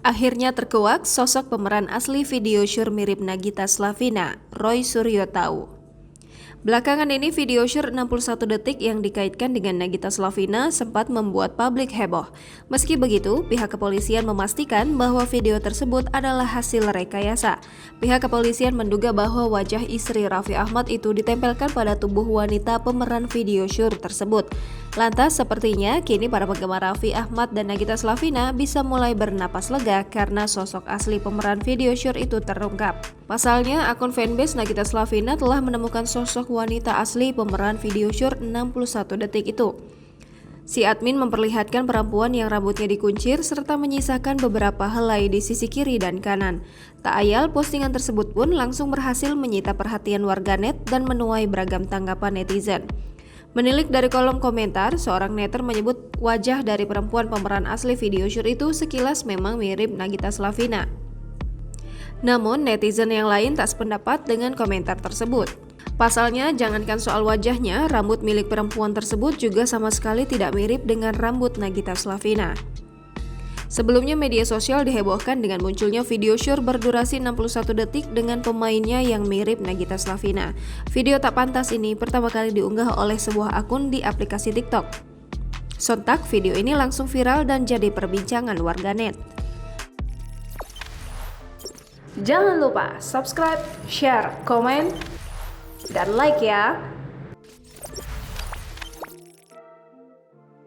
Akhirnya terkuak sosok pemeran asli video syur mirip Nagita Slavina, Roy Suryo tahu. Belakangan ini video syur 61 detik yang dikaitkan dengan Nagita Slavina sempat membuat publik heboh. Meski begitu, pihak kepolisian memastikan bahwa video tersebut adalah hasil rekayasa. Pihak kepolisian menduga bahwa wajah istri Raffi Ahmad itu ditempelkan pada tubuh wanita pemeran video syur tersebut. Lantas sepertinya kini para penggemar Raffi Ahmad dan Nagita Slavina bisa mulai bernapas lega karena sosok asli pemeran video syur itu terungkap. Pasalnya, akun fanbase Nagita Slavina telah menemukan sosok wanita asli pemeran video syur 61 detik itu. Si admin memperlihatkan perempuan yang rambutnya dikuncir serta menyisakan beberapa helai di sisi kiri dan kanan. Tak ayal, postingan tersebut pun langsung berhasil menyita perhatian warganet dan menuai beragam tanggapan netizen. Menilik dari kolom komentar, seorang netter menyebut wajah dari perempuan pemeran asli video syur itu sekilas memang mirip Nagita Slavina. Namun, netizen yang lain tak sependapat dengan komentar tersebut. Pasalnya, jangankan soal wajahnya, rambut milik perempuan tersebut juga sama sekali tidak mirip dengan rambut Nagita Slavina. Sebelumnya media sosial dihebohkan dengan munculnya video syur berdurasi 61 detik dengan pemainnya yang mirip Nagita Slavina. Video tak pantas ini pertama kali diunggah oleh sebuah akun di aplikasi TikTok. Sontak video ini langsung viral dan jadi perbincangan warganet. Jangan lupa subscribe, share, komen, dan like ya!